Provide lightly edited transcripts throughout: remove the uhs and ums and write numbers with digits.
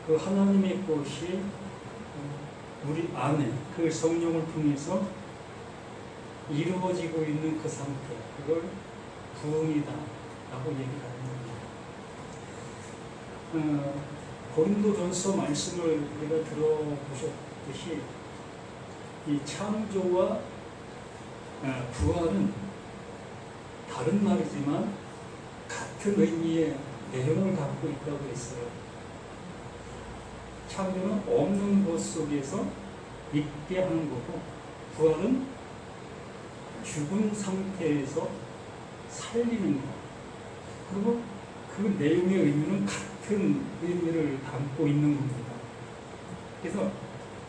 그 하나님의 것이 우리 안에 그 성령을 통해서 이루어지고 있는 그 상태, 그걸 부흥이다 라고 얘기합니다. 고린도전서 말씀을 우리가 들어보셨듯이 이 창조와 부활은 다른 말이지만 같은 의미의 내용을 갖고 있다고 했어요. 창조는 없는 것 속에서 있게 하는 거고, 부활은 죽은 상태에서 살리는 것. 그리고 그 내용의 의미는 같은 의미를 담고 있는 겁니다. 그래서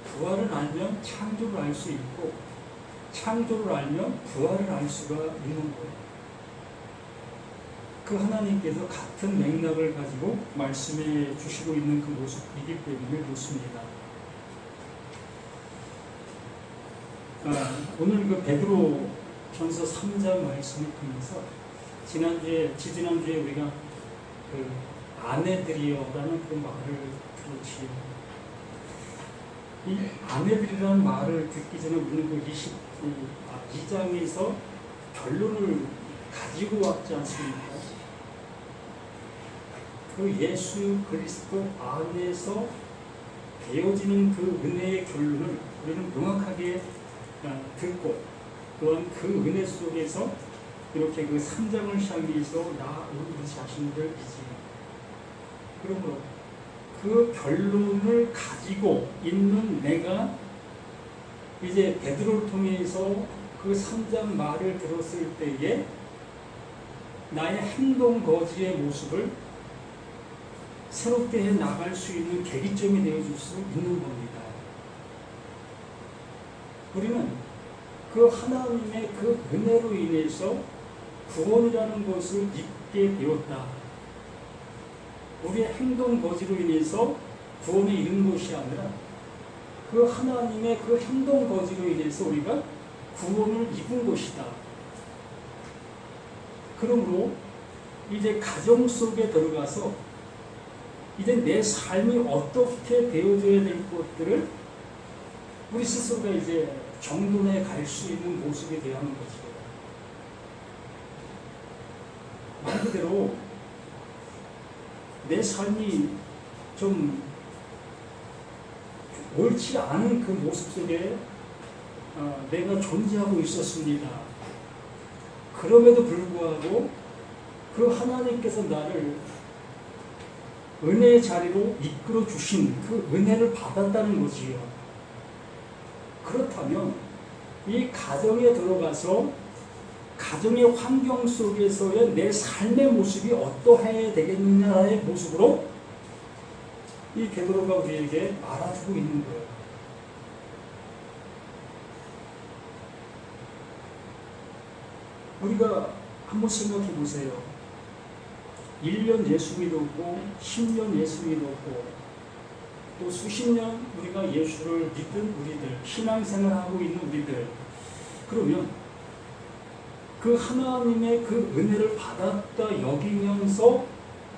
부활을 알면 창조를 알 수 있고, 창조를 알면 부활을 알 수가 있는 거예요. 그 하나님께서 같은 맥락을 가지고 말씀해 주시고 있는 그 모습이기 때문에 그렇습니다. 오늘 그 베드로 전서 3장 말씀을 통해서 지지난주에 우리가 그 아내들이여라는 그 말을 들었지요. 이 아내들이라는 말을 듣기 전에 우리는 그 22장에서 결론을 가지고 왔지 않습니까? 그 예수 그리스도 안에서 되어지는 그 은혜의 결론을 우리는 명확하게 듣고, 또한 그 은혜 속에서 이렇게 그 3장을 향해서 우리 자신들이지. 그러므로 그 결론을 가지고 있는 내가 이제 베드로를 통해서 그 3장 말을 들었을 때에 나의 행동 거지의 모습을 새롭게 해 나갈 수 있는 계기점이 되어줄 수 있는 겁니다. 우리는 그 하나님의 그 은혜로 인해서 구원이라는 것을 믿게 되었다. 우리의 행동 거지로 인해서 구원에 이른 것이 아니라 그 하나님의 그 행동 거지로 인해서 우리가 구원을 입은 것이다. 그러므로 이제 가정 속에 들어가서 이제 내 삶이 어떻게 되어져야 될 것들을 우리 스스로가 이제 정돈해 갈 수 있는 모습이 되어야 하는 거죠. 말 그대로 내 삶이 좀 옳지 않은 그 모습 속에 내가 존재하고 있었습니다. 그럼에도 불구하고 그 하나님께서 나를 은혜의 자리로 이끌어 주신 그 은혜를 받았다는 거지요. 그렇다면 이 가정에 들어가서 가정의 환경 속에서의 내 삶의 모습이 어떠해야 되겠느냐의 모습으로 이 베드로가 우리에게 말아주고 있는 거예요. 우리가 한번 생각해 보세요. 1년 예수 믿었고 10년 예수 믿었고 또 수십 년 우리가 예수를 믿은 우리들, 신앙생활하고 있는 우리들, 그러면 그 하나님의 그 은혜를 받았다 여기면서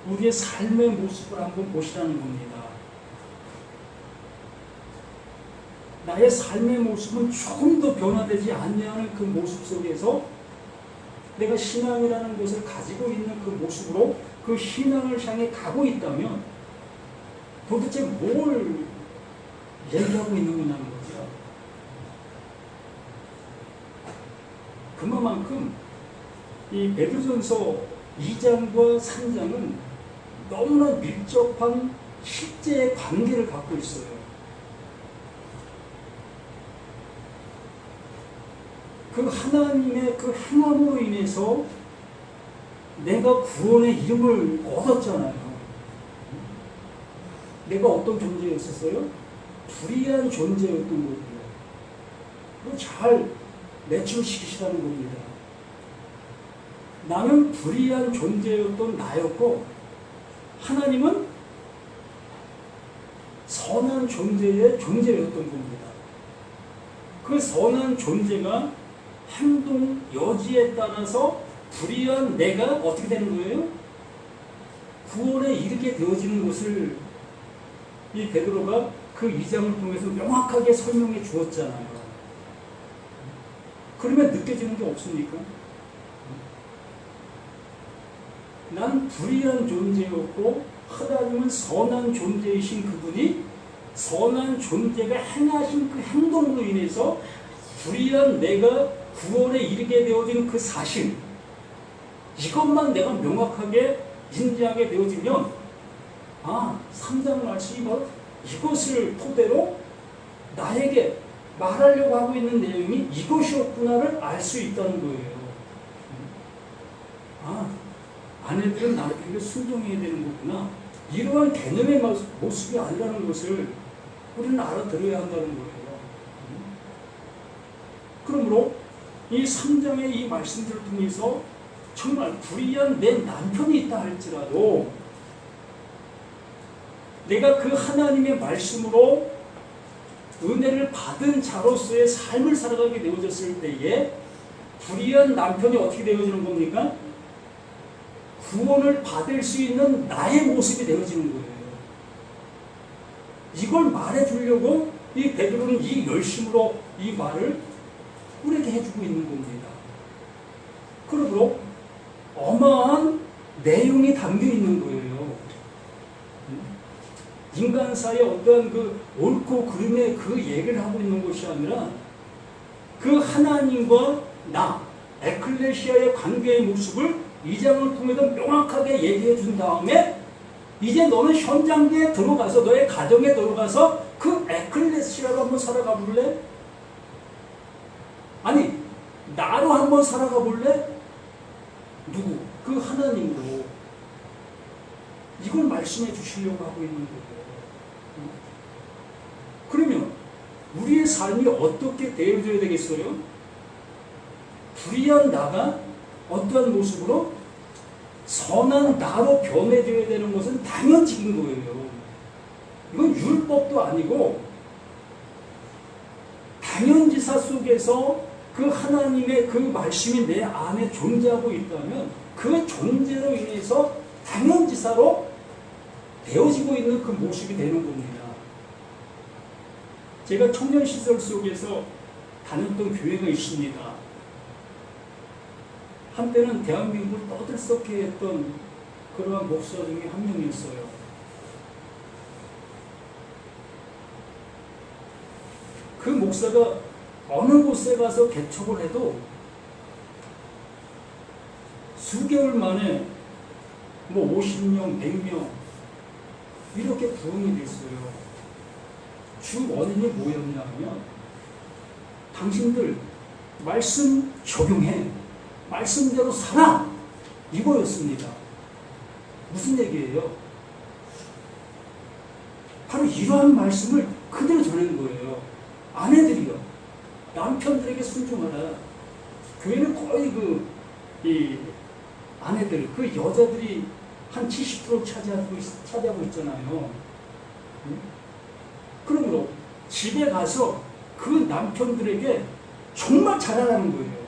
우리의 삶의 모습을 한번 보시라는 겁니다. 나의 삶의 모습은 조금 더 변화되지 않냐는 그 모습 속에서 내가 신앙이라는 것을 가지고 있는 그 모습으로 그 신앙을 향해 가고 있다면 도대체 뭘 얘기하고 있는 거냐는 거죠. 그만큼 이 베드로전서 2장과 3장은 너무나 밀접한 실제의 관계를 갖고 있어요. 그 하나님의 그 행함으로 인해서 내가 구원의 이름을 얻었잖아요. 내가 어떤 존재였었어요? 불의한 존재였던 거예요. 그걸 잘 매출시키시라는 겁니다. 나는 불의한 존재였던 나였고 하나님은 선한 존재의 존재였던 겁니다. 그 선한 존재가 행동 여지에 따라서 불의한 내가 어떻게 되는 거예요? 구원에 이르게 되어지는 것을 이 베드로가 그 2장을 통해서 명확하게 설명해 주었잖아요. 그러면 느껴지는 게 없습니까? 난 불의한 존재였고 하나님은 선한 존재이신 그분이 선한 존재가 행하신 그 행동으로 인해서 불의한 내가 구원에 이르게 되어진 그 사실, 이것만 내가 명확하게 인지하게 되어지면 3장 말씀이 바로 이것을 토대로 나에게 말하려고 하고 있는 내용이 이것이었구나를 알 수 있다는 거예요. 아내들은 남편에게 순종해야 되는 거구나. 이러한 개념의 모습이 아니라는 것을 우리는 알아들어야 한다는 거예요. 그러므로 이 3장의 이 말씀들을 통해서 정말 불의한 내 남편이 있다 할지라도 내가 그 하나님의 말씀으로 은혜를 받은 자로서의 삶을 살아가게 되어졌을 때에 불의한 남편이 어떻게 되어지는 겁니까? 구원을 받을 수 있는 나의 모습이 되어지는 거예요. 이걸 말해주려고 이 베드로는 이 열심으로 이 말을 우리에게 해주고 있는 겁니다. 그러므로 어마어마한 내용이 담겨 있는 거예요. 인간사의 어떤 그 옳고 그름의 그 얘기를 하고 있는 것이 아니라 그 하나님과 나, 에클레시아의 관계의 모습을 이 장을 통해서 명확하게 얘기해 준 다음에 이제 너는 현장에 들어가서 너의 가정에 들어가서 그 에클레시아로 한번 살아가 볼래? 아니 나로 한번 살아가 볼래? 누구? 그 하나님으로 이걸 말씀해 주시려고 하고 있는 거예요. 그러면 우리의 삶이 어떻게 되어져야 되겠어요? 불의한 나가 어떠한 모습으로 선한 나로 변해져야 되는 것은 당연직인 거예요. 이건 율법도 아니고 당연지사 속에서 그 하나님의 그 말씀이 내 안에 존재하고 있다면 그 존재로 인해서 당연지사로 되어지고 있는 그 모습이 되는 겁니다. 제가 청년 시절 속에서 다녔던 교회가 있습니다. 한때는 대한민국을 떠들썩게 했던 그러한 목사 중에 한 명이었어요. 그 목사가 어느 곳에 가서 개척을 해도 수개월 만에 50명, 100명 이렇게 부흥이 됐어요. 주 원인이 뭐였냐면 당신들 말씀 적용해, 말씀대로 살아, 이거였습니다. 무슨 얘기예요? 바로 이러한 말씀을 그대로 전하는 거예요. 아내들이요, 남편들에게 순종하라. 교회는 거의 이 아내들, 그 여자들이 한 70% 차지하고 있잖아요. 그러므로 집에 가서 그 남편들에게 정말 잘하라는 거예요.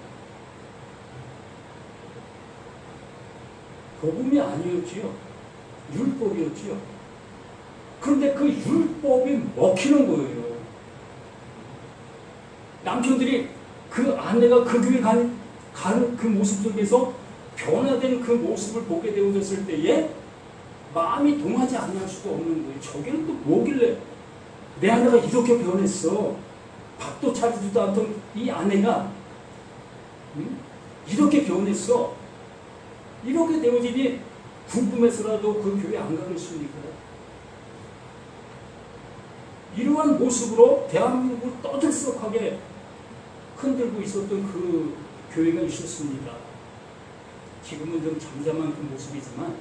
복음이 아니었지요. 율법이었지요. 그런데 그 율법이 먹히는 거예요. 남편들이 그 아내가 그 교회 가는 그 모습 속에서 변화된 그 모습을 보게 되어졌을 때에 마음이 동하지 않을 수가 없는 거예요. 저게는 또 뭐길래 내 아내가 이렇게 변했어. 밥도 차리지도 않던 이 아내가 이렇게 변했어. 이렇게 되어지니 궁금해서라도 그 교회 안 가겠습니까? 이러한 모습으로 대한민국을 떠들썩하게 흔들고 있었던 그 교회가 있었습니다. 지금은 좀 잠잠한 그 모습이지만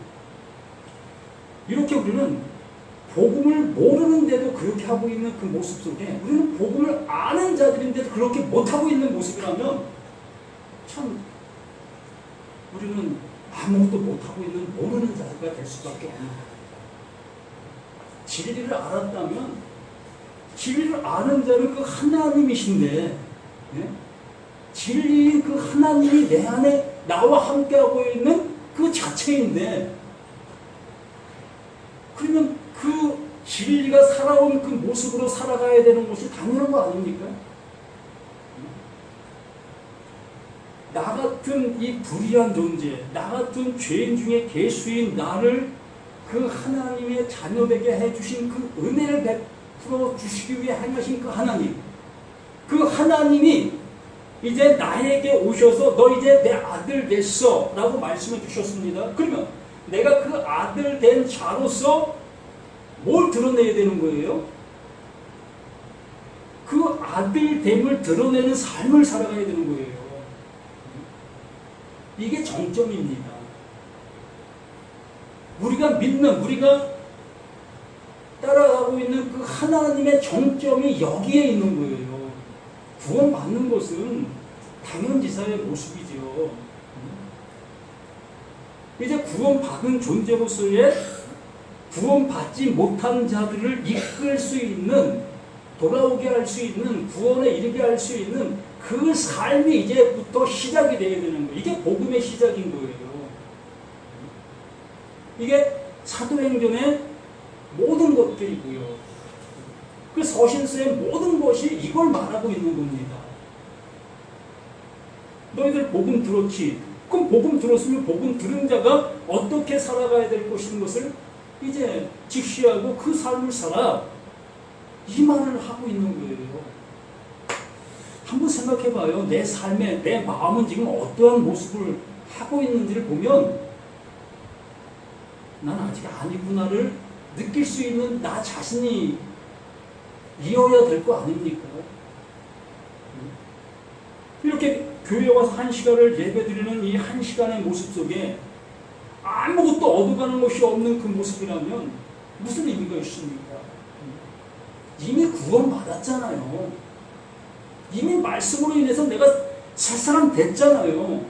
이렇게 우리는 복음을 모르는데도 그렇게 하고 있는 그 모습 속에 우리는 복음을 아는 자들인데도 그렇게 못하고 있는 모습이라면 참 우리는 아무것도 못하고 있는 모르는 자가 될 수밖에 없는 거예요. 진리를 알았다면 진리를 아는 자는 그 하나님이신데 진리인 그 하나님이 내 안에 나와 함께하고 있는 그 자체인데 그러면 그 진리가 살아온 그 모습으로 살아가야 되는 것이 당연한 거 아닙니까? 나 같은 이 불의한 존재, 나 같은 죄인 중에 개수인 나를 그 하나님의 자녀되게 해주신 그 은혜를 베풀어 주시기 위해 행하신 그 하나님, 그 하나님이 이제 나에게 오셔서 너 이제 내 아들 됐어 라고 말씀해 주셨습니다. 그러면 내가 그 아들 된 자로서 뭘 드러내야 되는 거예요? 그 아들됨을 드러내는 삶을 살아가야 되는 거예요. 이게 정점입니다. 우리가 믿는, 우리가 따라가고 있는 그 하나님의 정점이 여기에 있는 거예요. 구원받는 것은 당연지사의 모습이죠. 이제 구원받은 존재로서의 구원받지 못한 자들을 이끌 수 있는, 돌아오게 할 수 있는, 구원에 이르게 할 수 있는 그 삶이 이제부터 시작이 되어야 되는 거예요. 이게 복음의 시작인 거예요. 이게 사도행전의 모든 것들이고요. 그 서신서의 모든 것이 이걸 말하고 있는 겁니다. 너희들 복음 들었지? 그럼 복음 들었으면 복음 들은 자가 어떻게 살아가야 될 것인 것을 이제 직시하고 그 삶을 살아. 이 말을 하고 있는 거예요. 한번 생각해봐요. 내 삶에, 내 마음은 지금 어떠한 모습을 하고 있는지를 보면 난 아직 아니구나를 느낄 수 있는 나 자신이 이어야 될 거 아닙니까? 이렇게 교회 와서 1시간을 예배드리는 이 1시간의 모습 속에 아무것도 얻어가는 것이 없는 그 모습이라면 무슨 의미가 있습니까? 이미 구원받았잖아요. 이미 말씀으로 인해서 내가 새 사람 됐잖아요.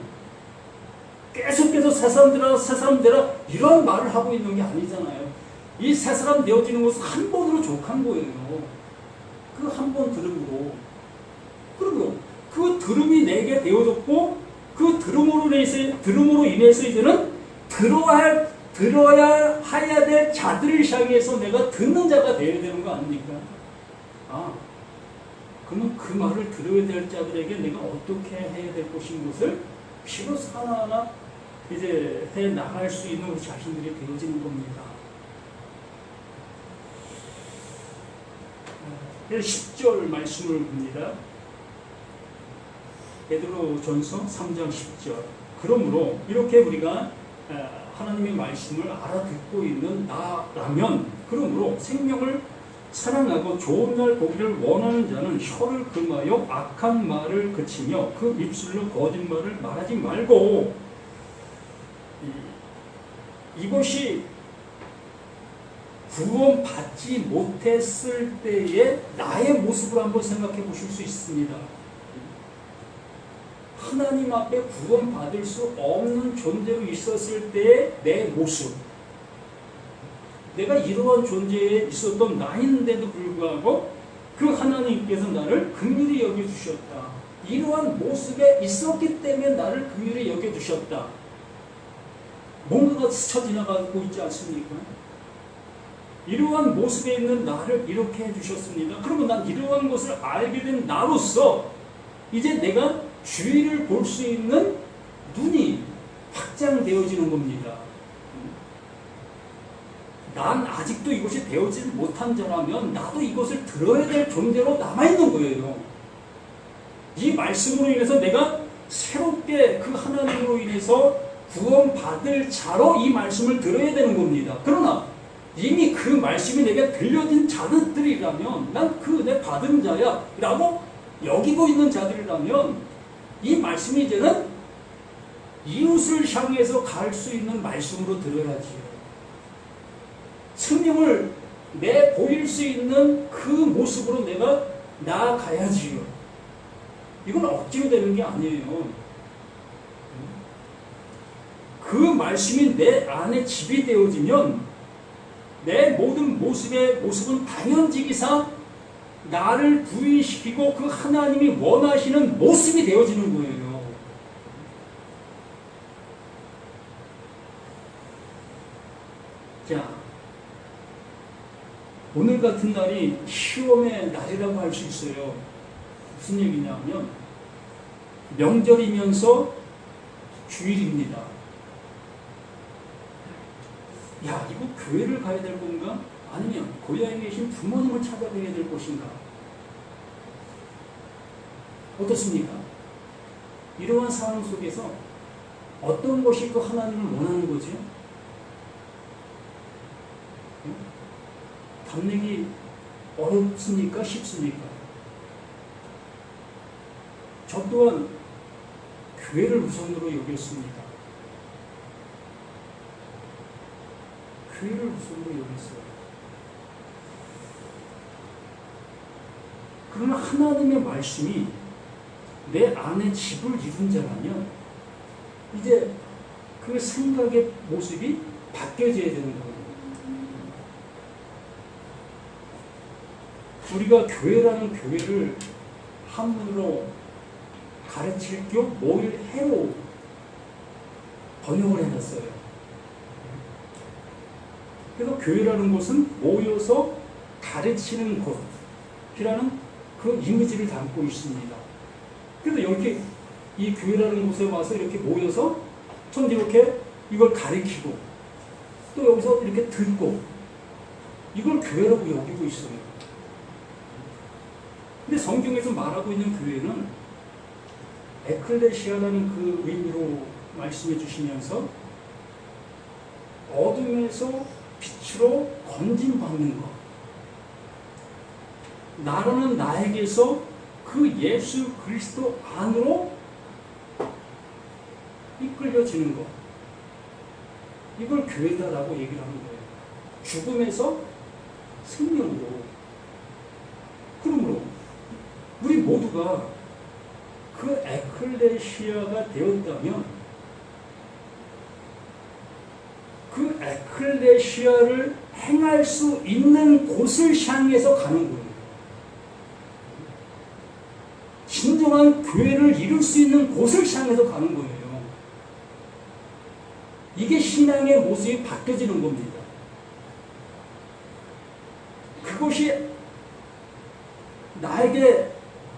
계속해서 새 사람 되라 이런 말을 하고 있는 게 아니잖아요. 이 새 사람 되어지는 것은 한 번으로 족한 거예요. 그 한 번 들음으로. 그리고 그 들음이 내게 되어졌고 그 들음으로 인해서 이제는 들어야 해야 될 자들을 향해서 내가 듣는 자가 되어야 되는 거 아닙니까? 그러면 그 말을 들어야 될 자들에게 내가 어떻게 해야 될 것인 것을 비로소 하나하나 이제 해 나갈 수 있는 우리 자신들이 되어지는 겁니다. 10절 말씀을 봅니다. 베드로전서 3장 10절. 그러므로 이렇게 우리가 하나님의 말씀을 알아듣고 있는 나라면, 그러므로 생명을 사랑하고 좋은 날 보기를 원하는 자는 혀를 금하여 악한 말을 그치며 그 입술로 거짓말을 말하지 말고. 이것이 구원받지 못했을 때의 나의 모습을 한번 생각해 보실 수 있습니다. 하나님 앞에 구원받을 수 없는 존재로 있었을 때의 내 모습, 내가 이러한 존재에 있었던 나인데도 불구하고 그 하나님께서 나를 긍휼히 여겨주셨다. 이러한 모습에 있었기 때문에 나를 긍휼히 여겨주셨다. 뭔가가 스쳐 지나가고 있지 않습니까? 이러한 모습에 있는 나를 이렇게 해주셨습니다. 그러면 난 이러한 것을 알게 된 나로서 이제 내가 주위를 볼 수 있는 눈이 확장되어지는 겁니다. 난 아직도 이것이 되어지지 못한 자라면 나도 이것을 들어야 될 존재로 남아있는 거예요. 이 말씀으로 인해서 내가 새롭게 그 하나님으로 인해서 구원받을 자로 이 말씀을 들어야 되는 겁니다. 그러나 이미 그 말씀이 내게 들려진 자들이라면 난 그 은혜 받은 자야 라고 여기고 있는 자들이라면 이 말씀이 이제는 이웃을 향해서 갈 수 있는 말씀으로 들어야지요. 성령을 내보일 수 있는 그 모습으로 내가 나아가야지요. 이건 억지로 되는 게 아니에요. 그 말씀이 내 안에 집이 되어지면 내 모든 모습은 당연지기상 나를 부인시키고 그 하나님이 원하시는 모습이 되어지는 거예요. 자, 오늘 같은 날이 시험의 날이라고 할 수 있어요. 무슨 얘기냐면 명절이면서 주일입니다. 야, 이거 교회를 가야 될 건가? 아니면 고향에 계신 부모님을 찾아뵈야 될 것인가? 어떻습니까? 이러한 상황 속에서 어떤 것이 그 하나님을 원하는 거죠? 답내기 어렵습니까? 쉽습니까? 저 또한 교회를 우선으로 여겼습니다. 교회를 우선으로 여겼어요. 그러나 하나님의 말씀이 내 안에 집을 이룬 자라면 이제 그 생각의 모습이 바뀌어져야 되는 거예요. 우리가 교회라는 교회를 한문으로 가르칠 겸 모일해로 번역을 해놨어요. 그래서 교회라는 곳은 모여서 가르치는 곳이라는 그 이미지를 담고 있습니다. 그래서 이렇게 이 교회라는 곳에 와서 이렇게 모여서 전 이렇게 이걸 가르치고 또 여기서 이렇게 듣고 이걸 교회라고 여기고 있어요. 근데 성경에서 말하고 있는 교회는 에클레시아라는 그 의미로 말씀해 주시면서 어둠에서 빛으로 건진받는 것, 나라는 나에게서 그 예수 그리스도 안으로 이끌려지는 것, 이걸 교회다라고 얘기를 하는 거예요. 죽음에서 생명으로. 그러므로 우리 모두가 그 에클레시아가 되었다면 그 에클레시아를 행할 수 있는 곳을 향해서 가는 거예요. 진정한 교회를 이룰 수 있는 곳을 향해서 가는 거예요. 이게 신앙의 모습이 바뀌어지는 겁니다. 그것이 나에게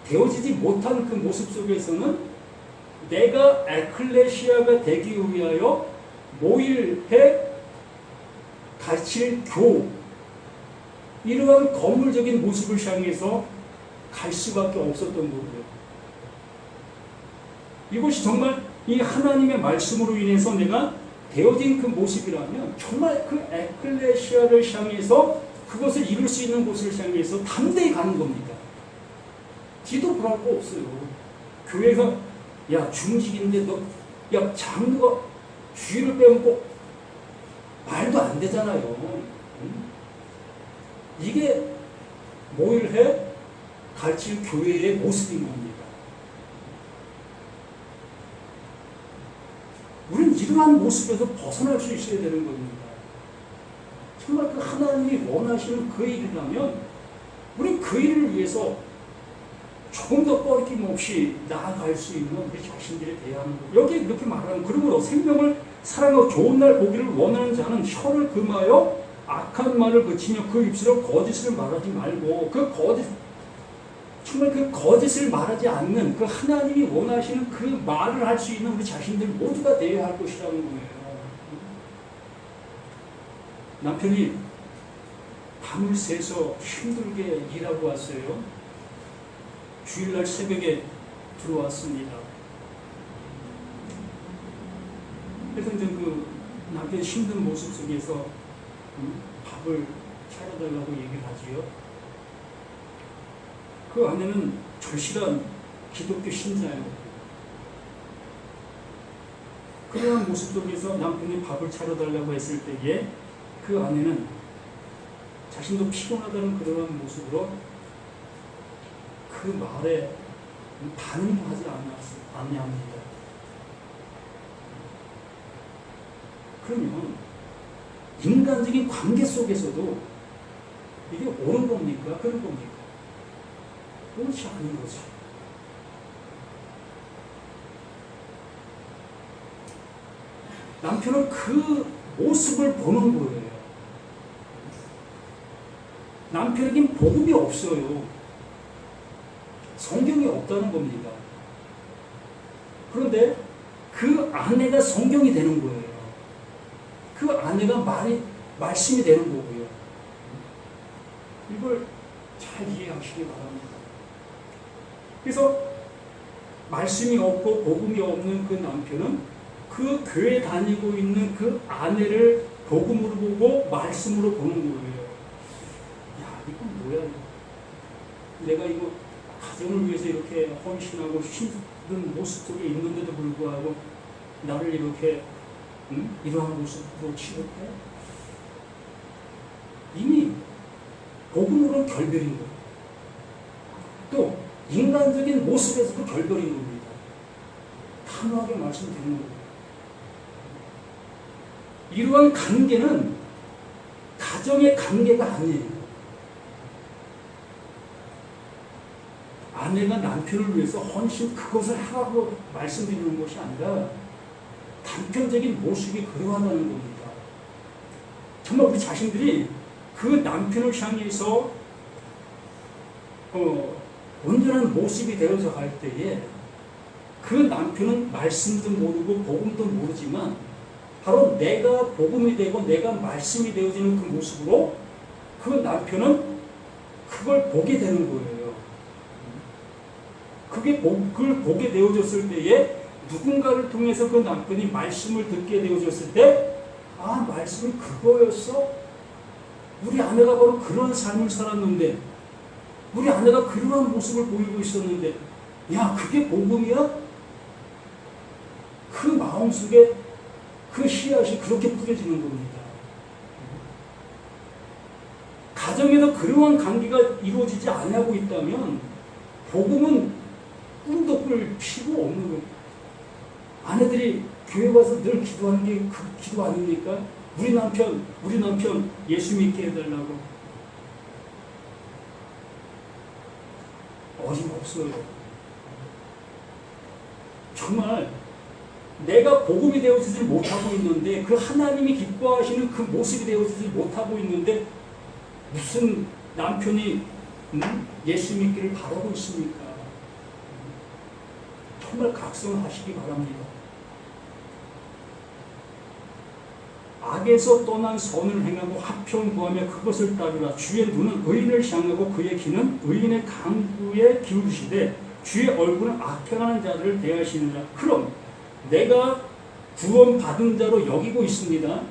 되어지지 못한 그 모습 속에서는 내가 에클레시아가 되기 위하여 모일해 가르칠 교, 이러한 거물적인 모습을 향해서 갈 수밖에 없었던 거고요. 이것이 정말 이 하나님의 말씀으로 인해서 내가 되어진 그 모습이라면 정말 그 에클레시아를 향해서 그것을 이룰 수 있는 곳을 향해서 담대히 가는 겁니다. 뒤도 돌아올 거 없어요. 교회가 야 중직인데 너 야 장로가 주의를 빼먹고 말도 안 되잖아요. 이게 모일해 가르칠 교회의 모습인 겁니다. 우리는 이러한 모습에서 벗어날 수 있어야 되는 겁니다. 정말 그 하나님이 원하시는 그 일이라면 우리 그 일을 위해서 조금 더 꺼림없이 나아갈 수 있는 우리 자신들에 대한 것. 여기에 그렇게 말하는, 그러므로 생명을 사랑하고 좋은 날 보기를 원하는 자는 혀를 금하여 악한 말을 그치며 그 입술로 거짓을 말하지 말고, 그 거짓, 정말 그 거짓을 말하지 않는 그 하나님이 원하시는 그 말을 할 수 있는 우리 자신들 모두가 되어야 할 것이라는 거예요. 남편이 밤을 새서 힘들게 일하고 왔어요. 주일날 새벽에 들어왔습니다. 그래서 이제 그 남편의 힘든 모습 속에서 밥을 차려달라고 얘기를 하지요. 그 아내는 절실한 기독교 신자예요. 그러한 모습 속에서 남편이 밥을 차려달라고 했을 때에 그 아내는 자신도 피곤하다는 그러한 모습으로 그 말에 반응도 하지 않냐합니다. 그러면 인간적인 관계 속에서도 이게 옳은 겁니까? 그런 겁니까? 옳지 않은 거죠. 남편은 그 모습을 보는 거예요. 남편에겐 복음이 없어요. 성경이 없다는 겁니다. 그런데 그 아내가 성경이 되는 거예요. 그 아내가 말씀이 되는 거고요. 이걸 잘 이해하시기 바랍니다. 그래서 말씀이 없고 복음이 없는 그 남편은 그 교회 다니고 있는 그 아내를 복음으로 보고 말씀으로 보는 거예요. 야, 이건 뭐야? 내가 이거 가정을 위해서 이렇게 헌신하고 힘든 모습 속에 있는데도 불구하고 나를 이렇게 이러한 모습으로 취급해? 이미 복음으로는 결별인 거예요. 또 인간적인 모습에서도 결별인 겁니다. 단호하게 말씀드리는 거예요. 이러한 관계는 가정의 관계가 아니에요. 아내가 남편을 위해서 헌신 그것을 하라고 말씀드리는 것이 아니라 단편적인 모습이 그러하다는 겁니다. 정말 우리 자신들이 그 남편을 향해서 온전한 모습이 되어서 갈 때에 그 남편은 말씀도 모르고 복음도 모르지만 바로 내가 복음이 되고 내가 말씀이 되어지는 그 모습으로 그 남편은 그걸 보게 되는 거예요. 그걸 보게 되어졌을 때에 누군가를 통해서 그 남편이 말씀을 듣게 되어졌을 때 아, 말씀이 그거였어? 우리 아내가 바로 그런 삶을 살았는데 우리 아내가 그러한 모습을 보이고 있었는데 야, 그게 복음이야? 그 마음속에 그 씨앗이 그렇게 뿌려지는 겁니다. 가정에서 그러한 관계가 이루어지지 않고 있다면 복음은 꿈도 꿀 필요 없는 거예요. 아내들이 교회 와서 늘 기도하는 게 그 기도 아닙니까? 우리 남편 예수 믿게 해달라고. 어림없어요. 정말 내가 복음이 되어지지 못하고 있는데 그 하나님이 기뻐하시는 그 모습이 되어지지 못하고 있는데 무슨 남편이 예수 믿기를 바라고 있습니까? 정말 각성하시기 바랍니다. 악에서 떠난 선을 행하고 화평 구하며 그것을 따르라. 주의 눈은 의인을 향하고 그의 귀는 의인의 강구에 기울이시되 주의 얼굴은 악행하는 자들을 대하시느니라. 그럼 내가 구원 받은 자로 여기고 있습니다.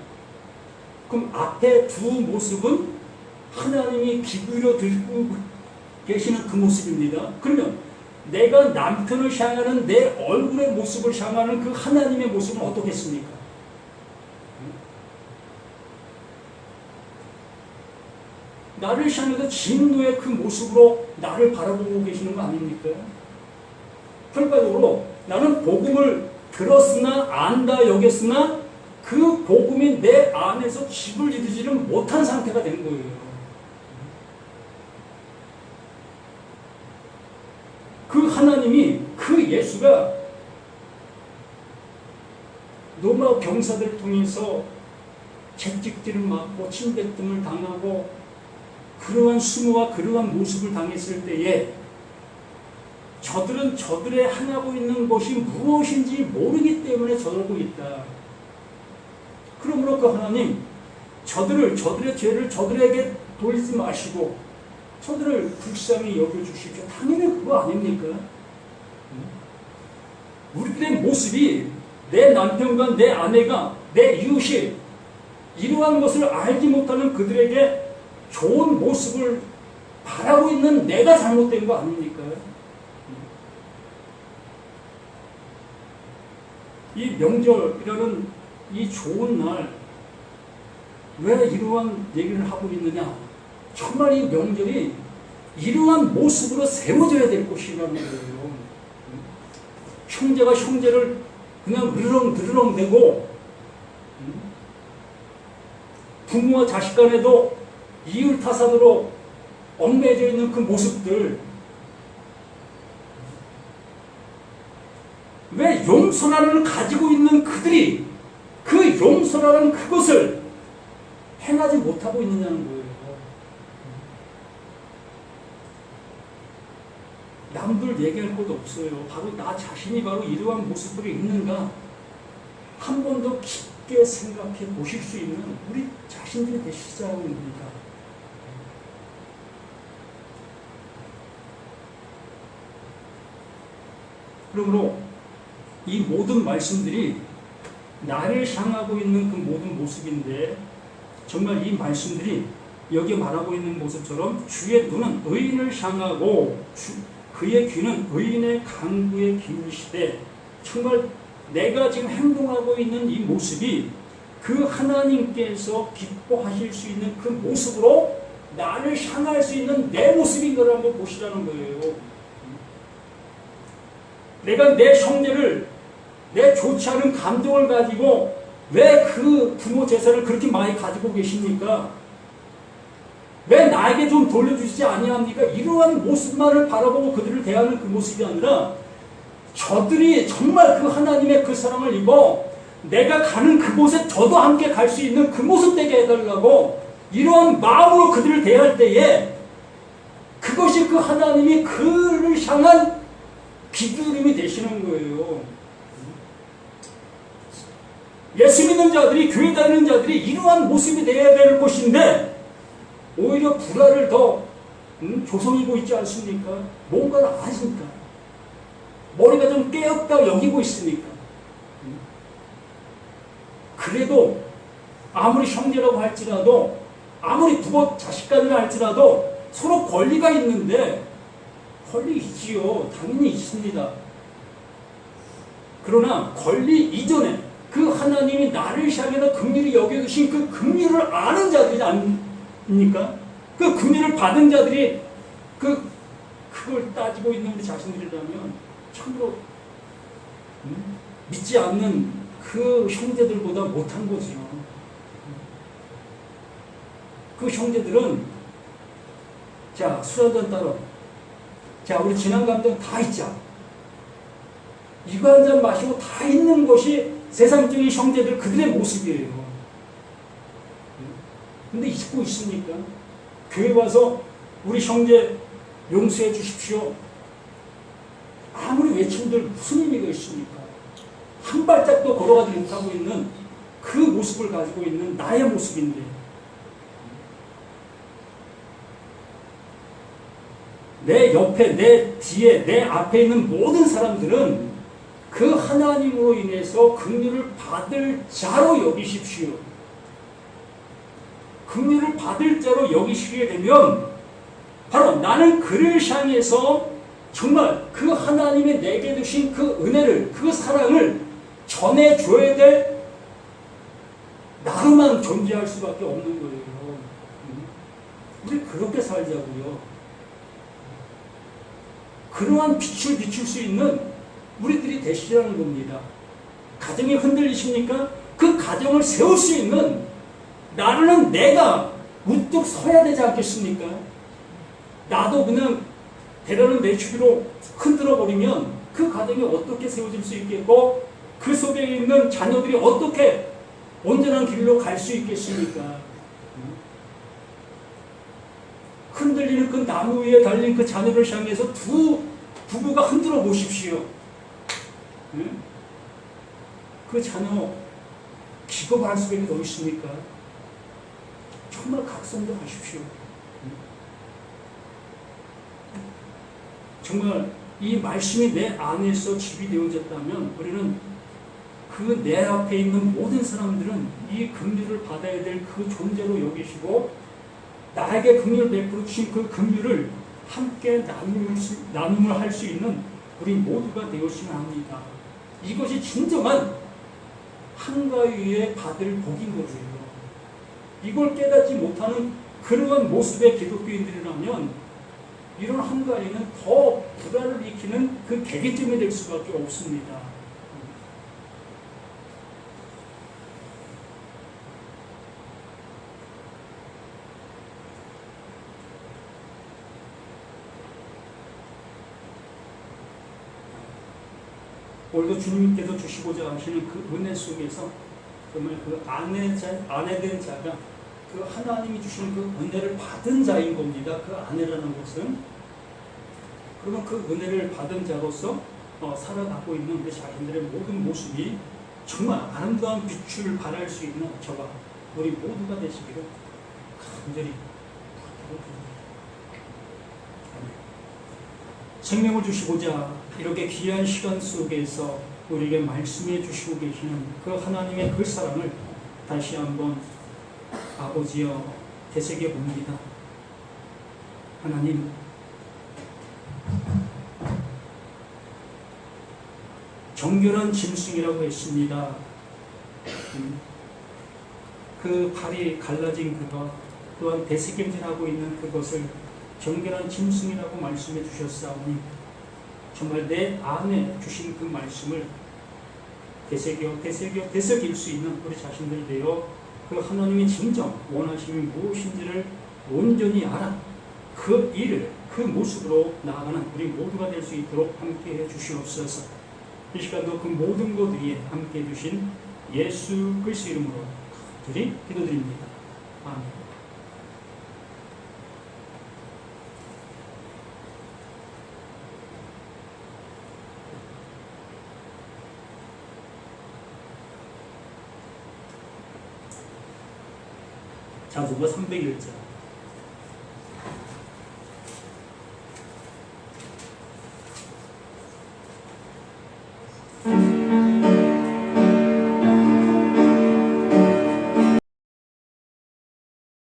그럼 앞에 두 모습은 하나님이 기울여 듣고 계시는 그 모습입니다. 그러면 내가 남편을 향하는 내 얼굴의 모습을 향하는 그 하나님의 모습은 어떻겠습니까? 나를 향해서 진노의 그 모습으로 나를 바라보고 계시는 거 아닙니까? 결과적으로 나는 복음을 들었으나 안다 여겼으나 그 복음이 내 안에서 집을 이루지를 못한 상태가 된 거예요. 그 하나님이 그 예수가 로마 병사들을 통해서 채찍질을 맞고 침뱉음을 당하고 그러한 수모와 그러한 모습을 당했을 때에 저들은 저들의 행하고 있는 것이 무엇인지 모르기 때문에 저러고 있다. 그러므로 그 하나님 저들의 죄를 저들에게 돌리지 마시고 저들을 불쌍히 여겨주십시오. 당연히 그거 아닙니까? 우리들의 모습이 내 남편과 내 아내가 내 이웃이 이러한 것을 알지 못하는 그들에게 좋은 모습을 바라고 있는 내가 잘못된 거 아닙니까? 이 명절이라는 이 좋은 날 왜 이러한 얘기를 하고 있느냐? 정말 이 명절이 이러한 모습으로 세워져야 될 것이라는 거예요. 형제가 형제를 그냥 느르렁 대고 부모와 자식 간에도 이율타산으로 얽매여 있는 그 모습들, 왜 용서라는 가지고 있는 그들이 그 용서라는 그것을 행하지 못하고 있느냐는 거예요. 남들 얘기할 것도 없어요. 바로 나 자신이 바로 이러한 모습으로 있는가 한 번 더 깊게 생각해 보실 수 있는 우리 자신들이 되시자는 겁니다. 그러므로 이 모든 말씀들이 나를 향하고 있는 그 모든 모습인데 정말 이 말씀들이 여기 말하고 있는 모습처럼 주의 눈은 의인을 향하고 그의 귀는 의인의 간구에 기울이시되 정말 내가 지금 행동하고 있는 이 모습이 그 하나님께서 기뻐하실 수 있는 그 모습으로 나를 향할 수 있는 내 모습인 걸 한번 보시라는 거예요. 내가 내 형제를 내 좋지 않은 감정을 가지고 왜 그 부모 재산을 그렇게 많이 가지고 계십니까? 왜 나에게 좀 돌려주시지 아니합니까? 이러한 모습만을 바라보고 그들을 대하는 그 모습이 아니라 저들이 정말 그 하나님의 그 사랑을 입어 내가 가는 그곳에 저도 함께 갈 수 있는 그 모습 되게 해달라고 이러한 마음으로 그들을 대할 때에 그것이 그 하나님이 그를 향한 비두림이 되시는 거예요. 예수 믿는 자들이, 교회 다니는 자들이 이러한 모습이 되어야 될 것인데 오히려 불화를 더 조성이고 있지 않습니까? 뭔가를 아십니까? 머리가 좀 깨었다 여기고 있으니까. 그래도 아무리 형제라고 할지라도 아무리 부모 자식간이라 할지라도 서로 권리가 있는데 권리 있지요. 당연히 있습니다. 그러나 권리 이전에 그 하나님이 나를 향해서 긍휼히 여겨주신 그 긍휼을 아는 자들이 아닙니까? 그 긍휼을 받은 자들이 그걸 따지고 있는 우리 자신들이라면 참으로 믿지 않는 그 형제들보다 못한 거지요. 그 형제들은 자, 술 한잔 따라. 자, 우리 진한 감정 다 있자. 이거 한 잔 마시고 다 있는 것이 세상적인 형제들 그들의 모습이에요. 근데 잊고 있습니까? 교회 와서 우리 형제 용서해 주십시오. 아무리 외침들 무슨 의미가 있습니까? 한 발짝도 걸어가지 못하고 있는 그 모습을 가지고 있는 나의 모습인데 내 옆에, 내 뒤에, 내 앞에 있는 모든 사람들은 그 하나님으로 인해서 긍휼을 받을 자로 여기십시오. 긍휼을 받을 자로 여기시게 되면 바로 나는 그를 향해서 정말 그 하나님의 내게 주신 그 은혜를, 그 사랑을 전해줘야 될 나로만 존재할 수밖에 없는 거예요. 우리 그렇게 살자고요. 그러한 빛을 비출 수 있는 우리들이 되시라는 겁니다. 가정이 흔들리십니까? 그 가정을 세울 수 있는 나는 내가 우뚝 서야 되지 않겠습니까? 나도 그냥 대단한 내추비로 흔들어버리면 그 가정이 어떻게 세워질 수 있겠고 그 속에 있는 자녀들이 어떻게 온전한 길로 갈 수 있겠습니까? 흔들리는 그 나무 위에 달린 그 자녀를 향해서 두 부부가 흔들어 보십시오. 그 자녀 기겁할 수밖에 더 있습니까? 정말 각성도 하십시오. 정말 이 말씀이 내 안에서 집이 되어졌다면 우리는 그 내 앞에 있는 모든 사람들은 이 긍휼을 받아야 될 그 존재로 여기시고 나에게 긍휼을 베풀어 주신 그 긍휼을 함께 나눔을 할 수 있는 우리 모두가 되었으면 합니다. 이것이 진정한 한가위에 받을 복인 거예요. 이걸 깨닫지 못하는 그러한 모습의 기독교인들이라면 이런 한가위는 더 불안을 일으키는 그 계기점이 될 수밖에 없습니다. 오늘도 주님께서 주시고자 하시는 그 은혜 속에서 정말 그 아내된 자가 그 하나님이 주신 그 은혜를 받은 자인 겁니다. 그 아내라는 것은 그러면 그 은혜를 받은 자로서 살아가고 있는 우리 자신들의 모든 모습이 정말 아름다운 빛을 발할 수 있는 저와 우리 모두가 되시기를 간절히 부탁드립니다. 생명을 주시고자 이렇게 귀한 시간 속에서 우리에게 말씀해 주시고 계시는 그 하나님의 그 사랑을 다시 한번 아버지여 되새겨 봅니다. 하나님, 정결한 짐승이라고 했습니다. 그 발이 갈라진 그것, 또한 되새김질하고 있는 그것을 정결한 짐승이라고 말씀해 주셨사오니 정말 내 안에 주신 그 말씀을 되새길 수 있는 우리 자신들이 되어 그 하나님의 진정 원하심이 무엇인지를 온전히 알아 그 일을 그 모습으로 나아가는 우리 모두가 될 수 있도록 함께해 주시옵소서. 이 시간도 그 모든 것 위에 함께해 주신 예수 그리스도 이름으로 간절히 기도드립니다. 아멘. 찬송가 301장